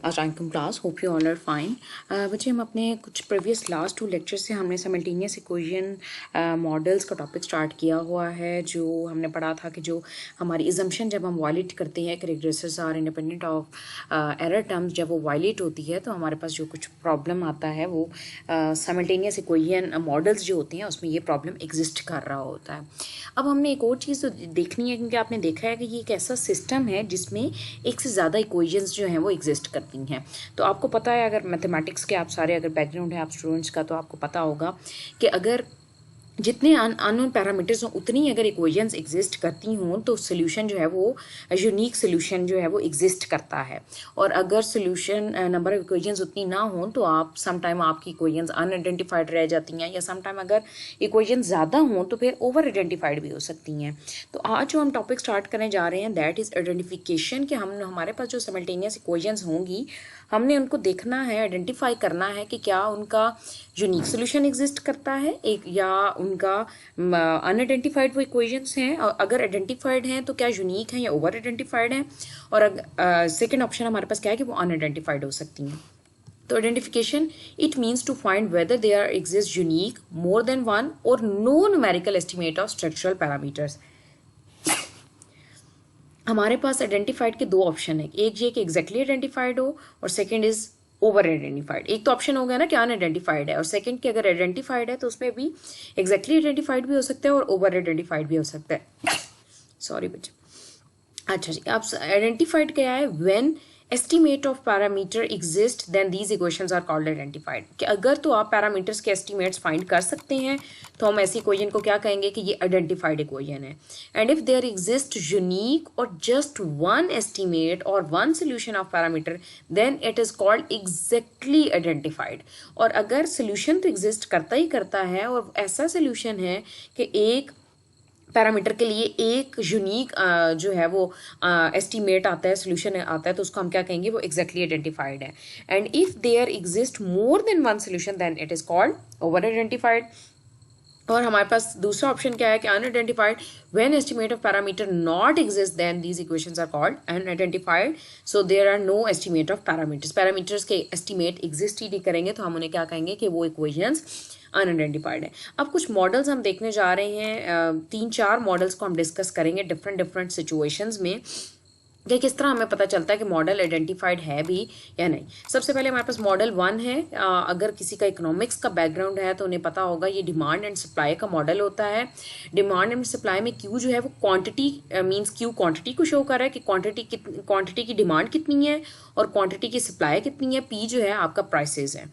Assalamualaikum class, hope you all are fine. बच्चे हम अपने कुछ प्रीवियस लास्ट 2 लेक्चर से हमने सिमल्टेनियस इक्वेशन मॉडल्स का टॉपिक स्टार्ट किया हुआ है। जो हमने पढ़ा था कि जो हमारी इजम्पशन जब हम वायलेट करते हैं कि regressors are independent of error terms, जब वो वायलेट होती है तो हमारे पास जो कुछ प्रॉब्लम आता है वो सिमल्टेनियस इक्वेशन मॉडल्स जो होते हैं उसमें ये प्रॉब्लम एग्जिस्ट कर रहा होता है। अब हमने एक और चीज़ तो देखनी है, क्योंकि आपने देखा है कि ये एक ऐसा सिस्टम है जिसमें एक से ज़्यादा इक्वेशंस जो हैं वो एग्जिस्ट करती हैं। तो आपको पता है, अगर मैथमेटिक्स के आप सारे अगर बैकग्राउंड है आप स्टूडेंट्स का, तो आपको पता होगा कि अगर जितने अननोन पैरामीटर्स हों उतनी अगर इक्वेशंस एग्जिस्ट करती हों तो सोल्यूशन जो है वो यूनिक सोल्यूशन जो है वो एग्जिस्ट करता है। और अगर सोल्यूशन नंबर ऑफ इक्वेशंस उतनी ना हों तो आप समटाइम आपकी इक्वेशंस अनआइडेंटिफाइड रह जाती हैं, या समटाइम अगर इक्वेशंस ज़्यादा हों तो फिर ओवर आइडेंटिफाइड भी हो सकती हैं। तो आज जो हम टॉपिक स्टार्ट करने जा रहे हैं दैट इज़ आइडेंटिफिकेशन, कि हम हमारे पास जो सिमल्टेनियस इक्वेशंस होंगी हमने उनको देखना है, आइडेंटिफाई करना है कि क्या उनका यूनिक सोल्यूशन एग्जिस्ट करता है एक, या उनका अनआइडेंटिफाइड वो इक्वेशंस हैं। अगर आइडेंटिफाइड हैं तो क्या यूनिक हैं या ओवर आइडेंटिफाइड हैं, और सेकंड ऑप्शन हमारे पास क्या है कि वो अनआइडेंटिफाइड हो सकती हैं। तो identification it means to find whether they are exist unique more than one और no numerical estimate of structural parameters. हमारे पास आइडेंटिफाइड के दो ऑप्शन है, एक ये कि एग्जैक्टली आइडेंटिफाइड हो और सेकंड इज ओवर आइडेंटिफाइड। एक तो ऑप्शन हो गया ना कि अनआइडेंटिफाइड है, और सेकंड कि अगर आइडेंटिफाइड है तो उसमें भी एग्जैक्टली आइडेंटिफाइड भी हो सकता है और ओवर आइडेंटिफाइड भी हो सकता है। सॉरी बच्चे। अच्छा जी, अब आइडेंटिफाइड क्या है? When estimate of parameter exist then these equations are called identified. कि अगर तो आप पैरामीटर्स के एस्टिमेट्स फाइंड कर सकते हैं तो हम ऐसी इक्वेशन को क्या कहेंगे कि ये आइडेंटिफाइड इक्वेशन है। And if there exist unique और जस्ट वन एस्टिमेट और one solution of parameter then it is called exactly identified. और अगर सोल्यूशन तो एग्जिस्ट करता ही करता है और ऐसा सोल्यूशन है कि एक पैरामीटर के लिए एक यूनिक जो है वो एस्टीमेट आता है, सोल्यूशन आता है, तो उसको हम क्या कहेंगे? वो एग्जैक्टली आइडेंटिफाइड है। And if there exist more than one solution then it is called over identified. और हमारे पास दूसरा ऑप्शन क्या है कि unidentified when estimate of parameter not exist then these equations are called unidentified. So there are no estimate of parameters, parameters के estimate exist ही नहीं करेंगे तो हम उन्हें क्या कहेंगे कि वो इक्वेशंस अनआइडेंटिफाइड है। अब कुछ मॉडल्स हम देखने जा रहे हैं, 3-4 मॉडल्स को हम डिस्कस करेंगे डिफरेंट सिचुएशंस में कि किस तरह हमें पता चलता है कि मॉडल आइडेंटिफाइड है भी या नहीं। सबसे पहले हमारे पास मॉडल 1 है। अगर किसी का इकोनॉमिक्स का बैकग्राउंड है तो उन्हें पता होगा ये डिमांड एंड सप्लाई का मॉडल होता है। डिमांड एंड सप्लाई में क्यू जो है वो क्वांटिटी मींस क्यू क्वांटिटी को शो कर रहा है कि क्वांटिटी की डिमांड कितनी है और क्वांटिटी की सप्लाई कितनी है। पी जो है आपका प्राइसेस है।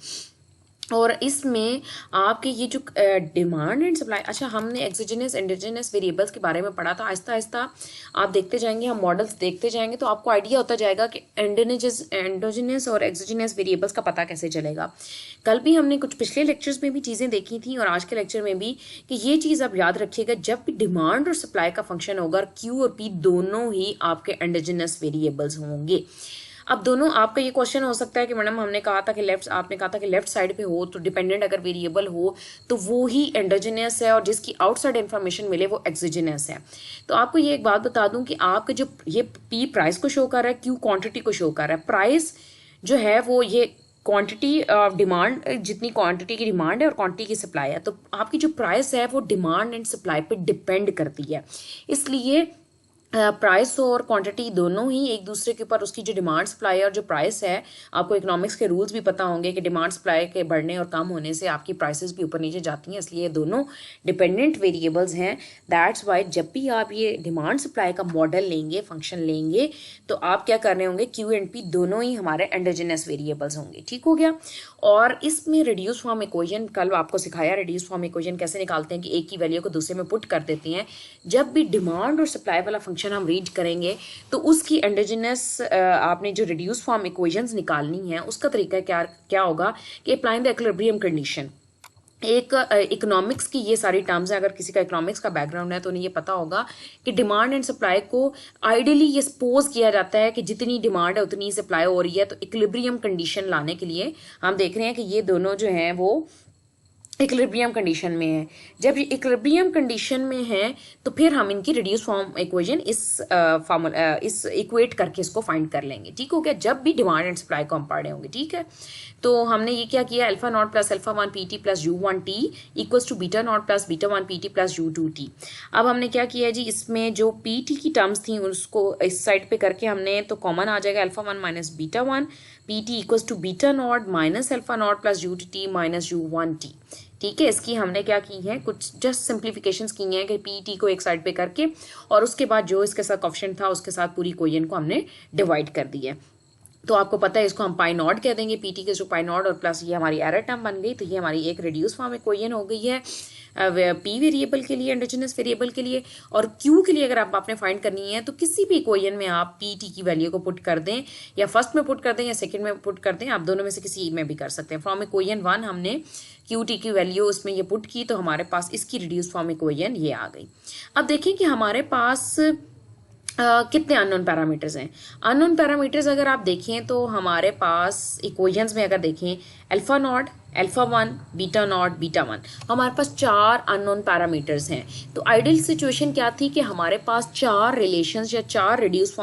और इसमें आपके ये जो डिमांड एंड सप्लाई, अच्छा हमने एक्सोजेनस एंडोजेनस वेरिएबल्स के बारे में पढ़ा था। आहिस्ता आहिस्ता आप देखते जाएंगे, हम मॉडल्स देखते जाएंगे तो आपको आइडिया होता जाएगा कि एंडोजेनस और एक्सोजेनस वेरिएबल्स का पता कैसे चलेगा। कल भी हमने कुछ पिछले लेक्चर्स में भी चीज़ें देखी थी और आज के लेक्चर में भी, कि ये चीज़ आप याद रखिएगा, जब भी डिमांड और सप्लाई का फंक्शन होगा क्यू और पी दोनों ही आपके एंडोजेनस वेरिएबल्स होंगे। अब दोनों आपका ये क्वेश्चन हो सकता है कि मैडम आपने कहा था कि लेफ्ट साइड पे हो तो डिपेंडेंट अगर वेरिएबल हो तो वो ही एंडोजेनस है और जिसकी आउटसाइड इन्फॉर्मेशन मिले वो एक्सोजेनस है। तो आपको ये एक बात बता दूं कि आपका जो ये पी प्राइस को शो कर रहा है, क्यू क्वांटिटी को शो कर रहा है। प्राइस जो है वो ये क्वांटिटी ऑफ डिमांड, जितनी क्वांटिटी की डिमांड है और क्वांटिटी की सप्लाई है, तो आपकी जो प्राइस है वो डिमांड एंड सप्लाई पे डिपेंड करती है। इसलिए प्राइस और क्वांटिटी दोनों ही एक दूसरे के ऊपर, उसकी जो डिमांड सप्लाई और जो प्राइस है, आपको इकोनॉमिक्स के रूल्स भी पता होंगे कि डिमांड सप्लाई के बढ़ने और कम होने से आपकी प्राइसेस भी ऊपर नीचे जाती हैं, इसलिए दोनों डिपेंडेंट वेरिएबल्स हैं। दैट्स वाई जब भी आप ये डिमांड सप्लाई का मॉडल लेंगे, फंक्शन लेंगे, तो आप क्या कर रहे होंगे? क्यू एंड पी दोनों ही हमारे एंडोजेनस वेरिएबल्स होंगे। ठीक हो गया। और इसमें रिड्यूस फॉर्म इक्वेशन कल आपको सिखाया, रिड्यूस फॉर्म इक्वेशन कैसे निकालते हैं कि एक की वैल्यू को दूसरे में पुट कर देते हैं। जब भी डिमांड और सप्लाई वाला फंक्शन हम रीड करेंगे तो उसकी एंडोजेनस आपने जो रिड्यूस फॉर्म इक्वेशंस निकालनी है उसका तरीका क्या होगा कि अप्लाइंग द इक्विलिब्रियम कंडीशन। एक इकोनॉमिक्स की ये सारी टर्म्स है, अगर किसी का इकोनॉमिक्स का बैकग्राउंड है तो उन्हें ये पता होगा कि डिमांड एंड सप्लाई को आइडियली ये सपोज किया जाता है कि जितनी डिमांड है उतनी सप्लाई हो रही है। तो इक्विलिब्रियम कंडीशन लाने के लिए हम देख रहे हैं कि ये दोनों जो हैं वो इक्विलिब्रियम कंडीशन में है। जब ये इक्विलिब्रियम कंडीशन में है तो फिर हम इनकी रिड्यूस फॉर्म इक्वेशन इस इक्वेट करके इसको फाइंड कर लेंगे। ठीक हो गया, जब भी डिमांड एंड सप्लाई को हम पढ़े होंगे। ठीक है, तो हमने ये क्या किया, alpha naught plus alpha one p t plus u one t equals to beta naught plus beta one p t plus u two t. अब हमने क्या किया जी, इसमें जो पी टी की टर्म्स थी उसको इस साइड पे करके हमने, तो कॉमन आ जाएगा alpha one minus beta one p t equals to beta naught minus alpha naught plus u t minus u one t. ठीक है, इसकी हमने क्या की है, कुछ जस्ट सिंप्लीफिकेशंस की हैं कि पी टी को एक साइड पे करके और उसके बाद जो इसके साथ ऑप्शन था उसके साथ पूरी इक्वेशन को हमने डिवाइड कर दिया। तो आपको पता है इसको हम पाई नॉट कह देंगे, पीटी के जो पाई नॉट और प्लस ये हमारी एरर टर्म बन गई। तो ये हमारी एक रिड्यूस फॉर्म इक्वेशन हो गई है पी वेरिएबल के लिए, एंडोजेनस वेरिएबल के लिए। और क्यू के लिए अगर आपने फाइंड करनी है तो किसी भी इक्वेशन में आप पी टी की वैल्यू को पुट कर दें, या फर्स्ट में पुट कर दें या सेकंड में पुट कर दें, आप दोनों में से किसी में भी कर सकते हैं। फ्रॉम इक्वेशन वन हमने क्यू टी की वैल्यू उसमें ये पुट की, तो हमारे पास इसकी रिड्यूस फॉर्म इक्वेशन ये आ गई। अब देखें कि हमारे पास कितने अननोन पैरामीटर्स हैं। अननोन पैरामीटर्स अगर आप देखें तो हमारे पास इक्वेशंस में अगर देखें alpha naught, alpha one, beta naught, beta one, हमारे पास 4 अननोन पैरामीटर्स हैं। तो आइडियल सिचुएशन क्या थी कि हमारे पास 4 रिलेशंस या 4 रिड्यूस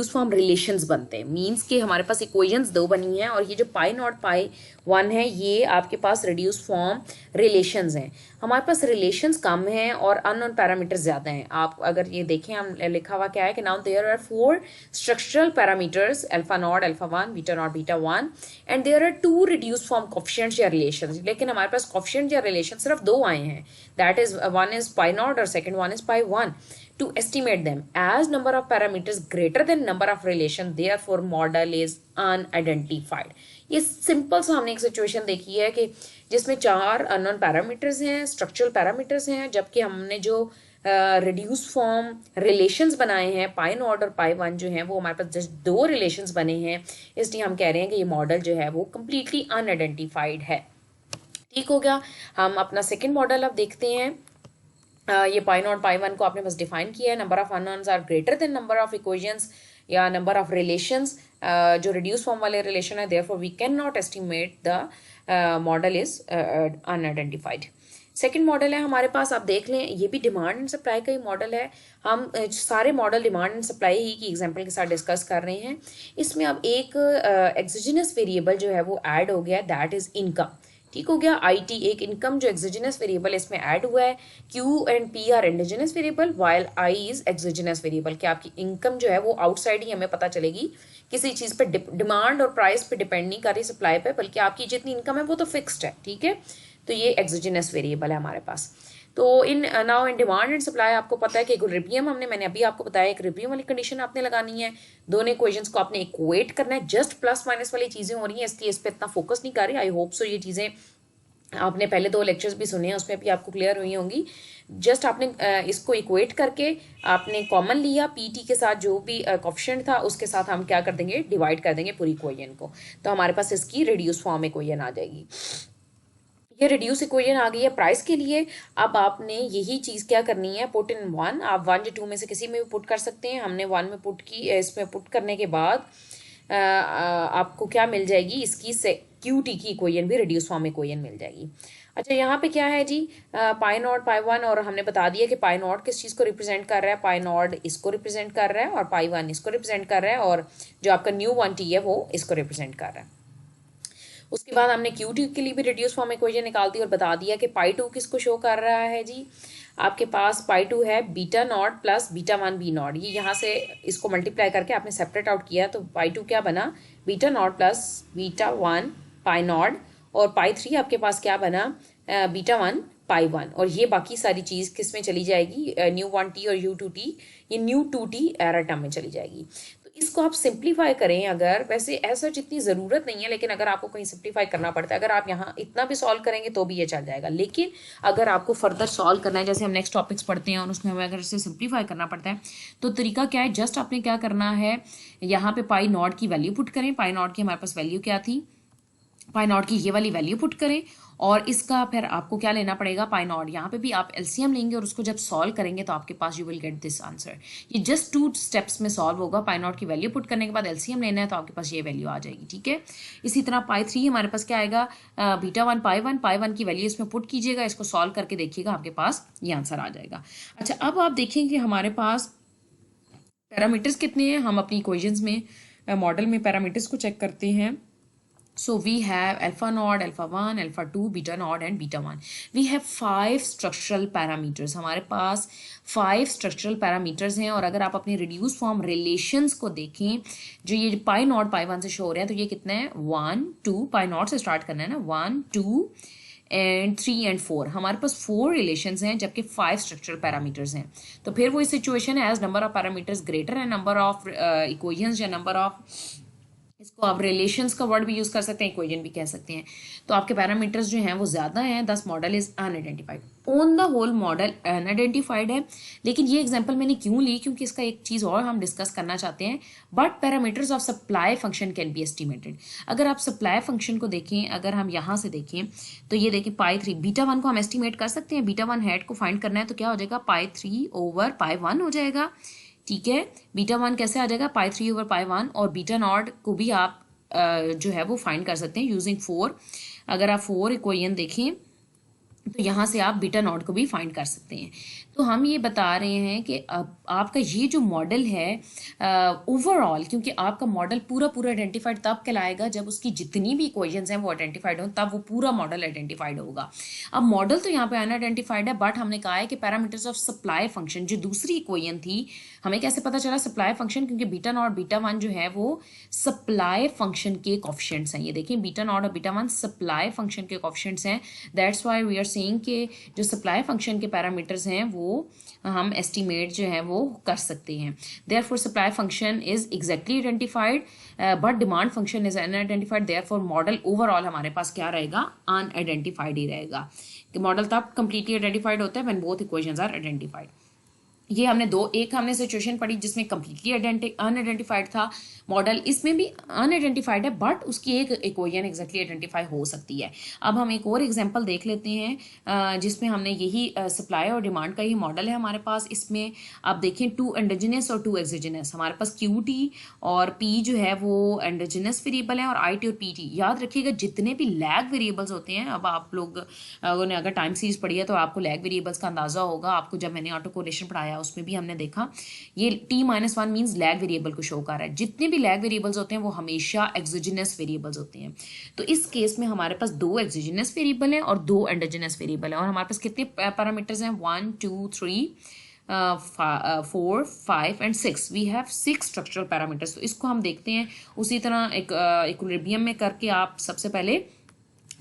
फॉर्म रिलेशंस बनते हैं। मींस कि हमारे पास इक्वेशंस 2 बनी हैं और ये जो पाई नॉट पाई वन है ये आपके पास रिड्यूस फॉर्म रिलेशंस हैं। हमारे पास रिलेशंस कम हैं और अननोन पैरामीटर्स ज़्यादा हैं। आप अगर ये देखें, हम लिखा हुआ क्या है कि now there are 4 structural parameters alpha naught, alpha one, beta naught, beta one, and there are 2 reduce form coefficients या रिलेशंस। लेकिन हमारे पास कोफिशिएंट या रिलेशन सिर्फ 2 आए हैं, that is one is pi naught और second one is pi one. To estimate them as number of parameters greater than number of relation, therefore model is unidentified। ये simple सा हमने एक सिचुएशन देखी है कि जिसमें 4 अननोन पैरामीटर्स हैं, स्ट्रक्चरल पैरामीटर्स हैं, जबकि हमने जो रिड्यूस फॉर्म रिलेशंस बनाए हैं पाई नॉट और पाई वन जो हैं वो हमारे पास जस्ट 2 रिलेशंस बने हैं। इसलिए हम कह रहे हैं कि ये मॉडल जो है वो कम्प्लीटली अनआइडेंटिफाइड है। ठीक हो गया, हम अपना सेकेंड मॉडल अब देखते हैं। ये पाई नॉट पाई वन को आपने बस डिफाइन किया है, number of unknowns are greater than number of equations या नंबर ऑफ रिलेशंस। जो रिड्यूस फॉर्म वाले रिलेशन है therefore we can not estimate the model is unidentified. Second model है हमारे पास, आप देख लें ये भी डिमांड एंड सप्लाई का ही मॉडल है। हम सारे मॉडल डिमांड एंड सप्लाई ही की एग्जांपल के साथ डिस्कस कर रहे हैं। इसमें अब एक एक्सोजेनस वेरिएबल जो है वो ऐड हो गया, दैट इज इनकम। ठीक हो गया, आई टी एक इनकम जो एक्सोजेनस वेरिएबल इसमें ऐड हुआ है। Q and P R endogenous variable while I is exogenous variable. कि आपकी इनकम जो है वो आउटसाइड ही हमें पता चलेगी, किसी चीज़ पे डिमांड और प्राइस पे डिपेंड नहीं कर रही सप्लाई पे, बल्कि आपकी जितनी इनकम है वो तो फिक्स्ड है। ठीक है, तो ये एक्सोजेनस वेरिएबल है हमारे पास। तो in now in demand and supply आपको पता है कि इक्विलिब्रियम मैंने अभी आपको बताया, इक्विलिब्रियम वाली कंडीशन आपने लगानी है, दोनों इक्वेशंस को आपने इक्वेट करना है। जस्ट प्लस माइनस वाली चीज़ें हो रही हैं इसलिए इस पर इतना फोकस नहीं कर रही। आई होप सो ये चीज़ें आपने पहले 2 लेक्चर्स भी सुने हैं, उसमें भी आपको क्लियर हुई होंगी। जस्ट आपने इसको इक्वेट करके आपने कॉमन लिया, पीटी के साथ जो भी कोफिशिएंट था उसके साथ हम क्या कर देंगे, डिवाइड कर देंगे पूरी इक्वेशन को। तो हमारे पास इसकी रिड्यूस फॉर्म इक्वेशन आ जाएगी। ये रिड्यूस इक्वेशन आ गई है प्राइस के लिए। अब आपने यही चीज़ क्या करनी है, पुट इन वन। आप 1 या 2 में से किसी में भी पुट कर सकते हैं। हमने 1 में पुट की, इसमें पुट करने के बाद आपको क्या मिल जाएगी, इसकी से क्यू टी की इक्वेशन भी रिड्यूस फॉर्म इक्वेशन मिल जाएगी। अच्छा, यहाँ पे क्या है जी, पाई नॉट पाई वन, और हमने बता दिया कि पाई नॉट किस चीज़ को रिप्रेजेंट कर रहा है, पाई नॉट इसको रिप्रेजेंट कर रहा है और पाई वन इसको रिप्रेजेंट कर रहा है, और जो आपका न्यू वन टी है वो इसको रिप्रेजेंट कर रहा है। उसके बाद हमने क्यू टी के लिए भी रिड्यूस फॉर्म इक्वेशन निकाल दी और बता दिया कि पाई टू किसको शो कर रहा है जी, आपके पास पाई टू है beta naught plus beta one b naught. ये यहाँ से इसको मल्टीप्लाई करके आपने सेपरेट आउट किया, तो पाई टू क्या बना, beta naught plus beta one pi naught, और पाई थ्री आपके पास क्या बना, बीटा वन पाई वन। और ये बाकी सारी चीज़ किस में चली जाएगी, न्यू वन टी और यू टू टी, ये nu two t error term में चली जाएगी। तो इसको आप सिंप्लीफाई करें, अगर वैसे ऐसा जितनी ज़रूरत नहीं है, लेकिन अगर आपको कहीं सिंप्लीफाई करना पड़ता है, अगर आप यहाँ इतना भी सॉल्व करेंगे तो भी ये चल जाएगा। लेकिन अगर आपको फर्दर सॉल्व करना है, जैसे हम नेक्स्ट टॉपिक्स पढ़ते हैं और उसमें हमें अगर इसे सिंप्लीफाई करना पड़ता है, तो तरीका क्या है, जस्ट आपने क्या करना है, यहाँ पे पाई नॉट की वैल्यू पुट करें। पाई नॉट की हमारे पास वैल्यू क्या थी, पाई नॉट की ये वाली वैल्यू पुट करें और इसका फिर आपको क्या लेना पड़ेगा, पाई नॉट। यहाँ पे भी आप एलसीएम लेंगे और उसको जब सॉल्व करेंगे तो आपके पास you will get this answer. ये जस्ट 2 स्टेप्स में सॉल्व होगा। पाई नॉट की वैल्यू पुट करने के बाद एलसीएम लेना है तो आपके पास ये वैल्यू आ जाएगी, ठीक है। इसी तरह पाई 3 हमारे पास क्या आएगा, बीटा 1 पाई 1 की वैल्यू इसमें पुट कीजिएगा, इसको सॉल्व करके देखिएगा, आपके पास ये आंसर आ जाएगा। अच्छा, अब आप देखेंगे हमारे पास पैरामीटर्स कितने हैं। हम अपनी इक्वेशंस में मॉडल में पैरामीटर्स को चेक करते हैं। So we have alpha naught, alpha 1, alpha 2, beta naught and beta 1. We have 5 structural parameters. हमारे पास 5 structural parameters हैं। और अगर आप अपने reduced form relations को देखें, जो ये पाई नॉट पाई 1 से शो हो रहे हैं, तो ये कितने हैं, 1 2, पाई नॉट से स्टार्ट करना है ना, 1 2 एंड 3 एंड 4। हमारे पास 4 रिलेशंस हैं जबकि 5 स्ट्रक्चरल पैरामीटर्स हैं। तो फिर वो सिचुएशन है, as number of parameters greater है नंबर ऑफ इक्वेशंस या नंबर ऑफ, इसको आप रिलेशंस का वर्ड भी यूज कर सकते हैं, इक्वेशन भी कह सकते हैं। तो आपके पैरामीटर्स जो हैं वो ज्यादा हैं, thus model is unidentified. On the whole model unidentified है। लेकिन ये एग्जांपल मैंने क्यों ली, क्योंकि इसका एक चीज और हम डिस्कस करना चाहते हैं। But parameters of supply function can be estimated. अगर आप सप्लाई फंक्शन को देखें, अगर हम यहाँ से देखें तो ये देखें पाई 3, बीटा 1 को हम एस्टिमेट कर सकते हैं। बीटा 1 हैट को फाइंड करना है तो क्या हो जाएगा, पाई 3 ओवर पाई 1 हो जाएगा, ठीक है। बीटा 1 कैसे आ जाएगा, पाई 3 ओवर पाई 1। और बीटा नॉट को भी आप जो है वो फाइंड कर सकते हैं यूजिंग 4। अगर आप 4 इक्वेशन देखें तो यहाँ से आप बीटा नॉट को भी फाइंड कर सकते हैं। तो हम ये बता रहे हैं कि अब आपका ये जो मॉडल है ओवरऑल, क्योंकि आपका मॉडल पूरा आइडेंटिफाइड तब कहलाएगा जब उसकी जितनी भी इक्वेशंस हैं वो आइडेंटिफाइड हो, तब वो पूरा मॉडल आइडेंटिफाइड होगा। अब मॉडल तो यहाँ पे अनआइडेंटिफाइड है, बट हमने कहा है कि पैरामीटर्स ऑफ सप्लाई फंक्शन, जो दूसरी इक्वेशन थी, हमें कैसे पता चला सप्लाई फंक्शन, क्योंकि बीटा नॉट बीटा 1 जो है वो सप्लाई फंक्शन के कोएफिशिएंट्स हैं। ये देखिए बीटा नॉट और बीटा 1 सप्लाई फंक्शन के कोएफिशिएंट्स हैं। That's why we are saying कि जो सप्लाई फंक्शन के पैरामीटर्स हैं वो हम एस्टिमेट जो है वो कर सकते हैं। Therefore supply function is exactly identified but demand function is unidentified. Therefore model overall हमारे पास क्या रहेगा, अनआइडेंटिफाइड ही रहेगा। मॉडल तब कंप्लीटली आइडेंटिफाइड होता है when both equations are identified. ये हमने एक हमने सिचुएशन पढ़ी जिसमें कंप्लीटली अनआइडेंटिफाइड था मॉडल, इसमें भी अनआइडेंटिफाइड है बट उसकी एक इक्वेशन एग्जैक्टली आइडेंटिफाई हो सकती है। अब हम एक और एग्जांपल देख लेते हैं जिसमें हमने यही सप्लाई और डिमांड का ही मॉडल है हमारे पास। इसमें आप देखें 2 एंडोजिनस और 2 एक्सोजिनस, हमारे पास QT और P जो है वो एंडोजिनस वेरिएबल है और IT और PT। याद रखिएगा जितने भी लैग वेरिएबल्स होते हैं, अब आप लोगों ने अगर टाइम सीरीज पढ़ी है तो आपको लैग वेरिएबल्स का अंदाजा होगा। आपको जब मैंने ऑटो कोरिलेशन पढ़ाया उसमें भी हमने देखा ये T-1 मीन्स लैग वेरिएबल को शो कर रहा है। जितने भी लैग वेरिएबल्स होते हैं वो हमेशा एक्सोजिनस वेरिएबल्स होते हैं। तो इस केस में हमारे पास 2 एक्सोजिनस वेरिएबल हैं और 2 एंडोजिनस वेरिएबल हैं। और हमारे पास कितने पैरामीटर्स हैं, 1 2 3 4 5 and 6। We have 6 structural parameters. तो इसको हम देखते हैं उसी तरह एक इक्विलिब्रियम में करके। आप सबसे पहले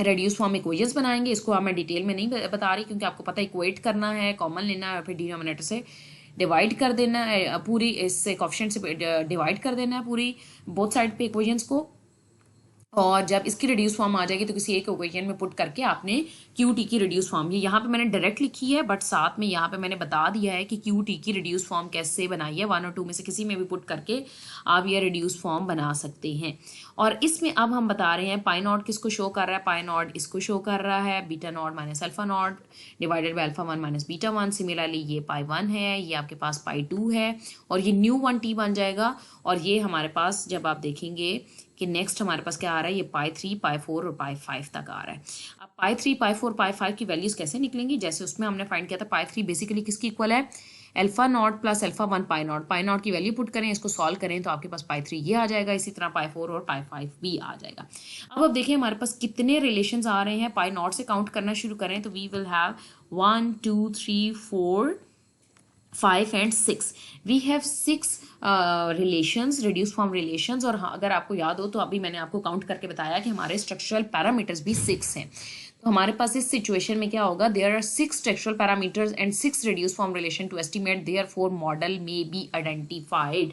रेड्यूस फॉर्म इक्वेशंस बनाएंगे। इसको मैं डिटेल में नहीं बता रही क्योंकि आपको पता है इक्वेट करना है, कॉमन लेना है और फिर डिनोमिनेटर से डिवाइड कर देना है, पूरी इससे कोएफिशिएंट से डिवाइड कर देना है पूरी बोथ साइड पे इक्वेशंस को। और जब इसकी रिड्यूस फॉर्म आ जाएगी तो किसी एक इक्वेशन में पुट करके आपने QT की रिड्यूस फॉर्म, ये यहाँ पे मैंने डायरेक्ट लिखी है बट साथ में यहाँ पे मैंने बता दिया है कि QT की रिड्यूस फॉर्म कैसे बनाई है। 1 और 2 में से किसी में भी पुट करके आप ये रिड्यूस फॉर्म बना सकते हैं। और इसमें अब हम बता रहे हैं पाई नॉट किसको शो कर रहा है, पाई नॉट इसको शो कर रहा है, beta naught minus alpha not divided by alpha 1 minus beta 1। Similarly ये पाई 1 है, ये आपके पास पाई 2 है और ये न्यू 1T बन जाएगा। और ये हमारे पास जब आप देखेंगे कि नेक्स्ट हमारे पास क्या आ रहा है, ये पाई 3 पाई 4 और पाई 5 तक आ रहा है। अब पाई 3 पाई 4 पाई 5 की वैल्यूज कैसे निकलेंगी, जैसे उसमें हमने फाइंड किया था पाई 3 बेसिकली किसकी इक्वल है, alpha naught plus alpha 1 pi not. Pi naught की वैल्यू पुट करें, इसको सॉल्व करें तो आपके पास पाई 3 ये आ जाएगा। इसी तरह पाई 4 और पाई 5 भी आ जाएगा। अब देखिए हमारे पास कितने रिलेशंस आ रहे हैं। पाई नॉट से काउंट करना शुरू करें तो we will have 1 2 3 4 5 and 6। We have 6 relations, reduce form relations. और हाँ, अगर आपको याद हो तो अभी मैंने आपको काउंट करके बताया कि हमारे स्ट्रक्चरल पैरामीटर्स भी 6 हैं। तो हमारे पास इस सिचुएशन में क्या होगा, there are 6 structural parameters and 6 reduce form relation to estimate, therefore model may be identified.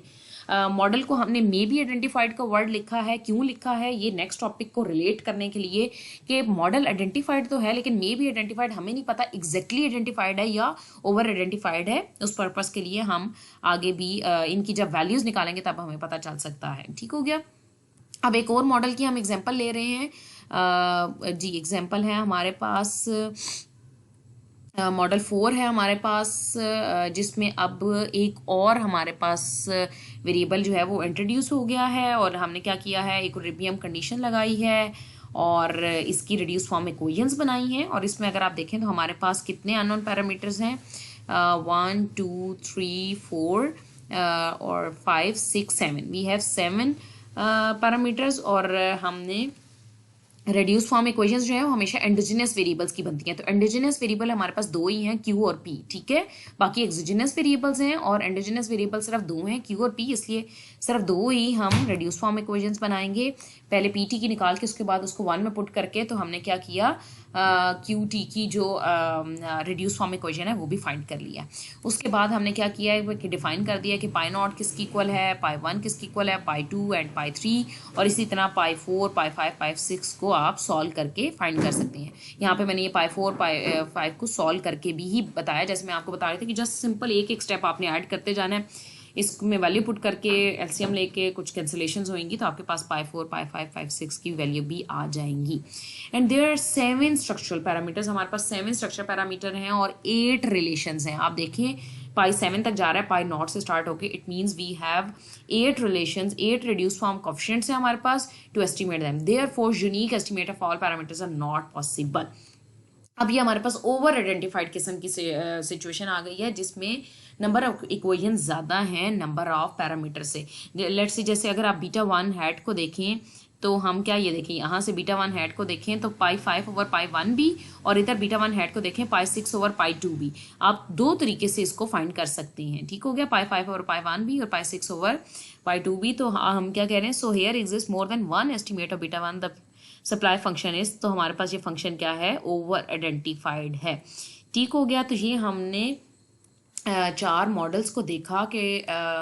Model को हमने मे बी आइडेंटिफाइड का वर्ड लिखा है, क्यों लिखा है, ये नेक्स्ट टॉपिक को रिलेट करने के लिए कि मॉडल आइडेंटिफाइड तो है लेकिन मे बी आइडेंटिफाइड हमें नहीं पता एग्जैक्टली आइडेंटिफाइड है या ओवर आइडेंटिफाइड है। उस पर्पस के लिए हम आगे भी इनकी जब वैल्यूज निकालेंगे तब हमें पता चल सकता है। ठीक हो गया। अब एक और मॉडल की हम एग्जांपल ले रहे हैं जी एग्जांपल है हमारे पास मॉडल 4 है हमारे पास, जिसमें अब एक और हमारे पास वेरिएबल जो है वो इंट्रोड्यूस हो गया है और हमने क्या किया है, इक्विलिब्रियम कंडीशन लगाई है और इसकी रिड्यूस फॉर्म इक्वेशंस बनाई हैं। और इसमें अगर आप देखें तो हमारे पास कितने अननोन पैरामीटर्स हैं, 1 2 3 4 और 5 6 7, वी हैव 7 पैरामीटर्स। और हमने रेड्यूस फॉर्म इक्वेशंस जो है वो हमेशा एंडोजिनस वेरिएबल्स की बनती हैं। तो एंडोजिनस वेरिएबल हमारे पास दो ही हैं, क्यू और पी, ठीक है। बाकी एक्सोजिनस वेरिएबल्स हैं और एंडोजिनस वेरिएबल सिर्फ दो हैं, क्यू और पी, इसलिए सिर्फ दो ही हम रेड्यूस फॉर्म इक्वेशंस बनाएंगे। पहले पी टी की निकाल के उसके बाद उसको 1 में पुट करके तो हमने क्या किया, क्यू टी की जो रिड्यूस फॉर्म इक्वेशन है वो भी फाइंड कर लिया। उसके बाद हमने क्या किया है कि डिफाइन कर दिया कि पाई नॉट किसकी इक्वल है, पाई 1 किसकी इक्वल है, पाई 2 एंड पाई 3, और इसी तरह पाई 4 पाई 5 पाई 6 को आप सॉल्व करके फाइंड कर सकते हैं। यहाँ पे मैंने ये पाई 4 पाई 5 को सॉल्व करके भी ही बताया, जैसे मैं आपको बता रही थी कि जस्ट सिंपल एक एक स्टेप आपने ऐड करते जाना है, इसमें वैल्यू पुट करके एलसीएम लेके कुछ कैंसिलेशंस होंगी तो आपके पास पाई 4 पाई 5 पाई 6 की वैल्यू भी आ जाएंगी। And there are 7 structural parameters, हमारे पास 7 स्ट्रक्चर पैरामीटर हैं और 8 रिलेशंस हैं। आप देखें पाई 7 तक जा रहा है, पाई नॉट से स्टार्ट होके, it means we have 8 relations, 8 reduce form coefficients हैं हमारे पास to estimate them. Therefore unique estimate of all parameters are not possible. अब ये हमारे पास ओवर आइडेंटिफाइड किस्म की सिचुएशन आ गई है जिसमें नंबर ऑफ इक्वेशन ज़्यादा हैं नंबर ऑफ पैरामीटर से। लेट्स सी जैसे अगर आप बीटा 1 हैट को देखें तो हम क्या ये देखें, यहाँ से बीटा 1 हैट को देखें तो पाई 5 ओवर पाई 1 भी, और इधर बीटा 1 हैट को देखें पाई 6 ओवर पाई 2 भी। आप दो तरीके से इसको फाइंड कर सकते हैं, ठीक हो गया, पाई 5 ओवर पाई 1 भी और पाई 6 ओवर पाई 2 भी। तो हम क्या कह रहे हैं, so here exist more than one estimate of beta 1 the supply function is, तो हमारे पास ये फंक्शन क्या है, ओवर आइडेंटिफाइड है, ठीक हो गया। तो ये हमने 4 मॉडल्स को देखा कि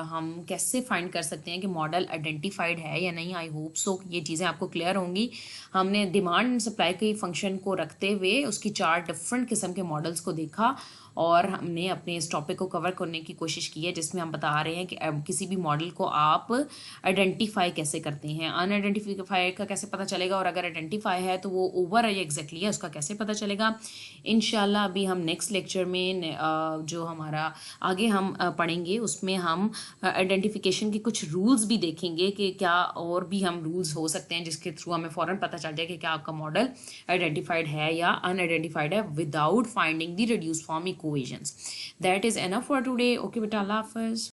हम कैसे फाइंड कर सकते हैं कि मॉडल आइडेंटिफाइड है या नहीं। आई होप सो ये चीज़ें आपको क्लियर होंगी। हमने डिमांड एंड सप्लाई के फंक्शन को रखते हुए उसकी 4 डिफरेंट किस्म के मॉडल्स को देखा और हमने अपने इस टॉपिक को कवर करने की कोशिश की है, जिसमें हम बता रहे हैं कि किसी भी मॉडल को आप आइडेंटिफाई कैसे करते हैं, अनआइडेंटिफाई का कैसे पता चलेगा, और अगर आइडेंटिफाई है तो वो ओवर है या एग्जैक्टली है उसका कैसे पता चलेगा। इंशाल्लाह अभी हम नेक्स्ट लेक्चर में जो हमारा आगे हम पढ़ेंगे उसमें हम आइडेंटिफिकेशन के कुछ रूल्स भी देखेंगे कि क्या और भी हम रूल्स हो सकते हैं जिसके थ्रू हमें फ़ौरन पता चल जाए कि क्या आपका मॉडल आइडेंटिफाइड है या अनआइडेंटिफाइड है without finding the reduce form equations. That is enough for today. Okay बेटा, अल्लाह हाफिज़।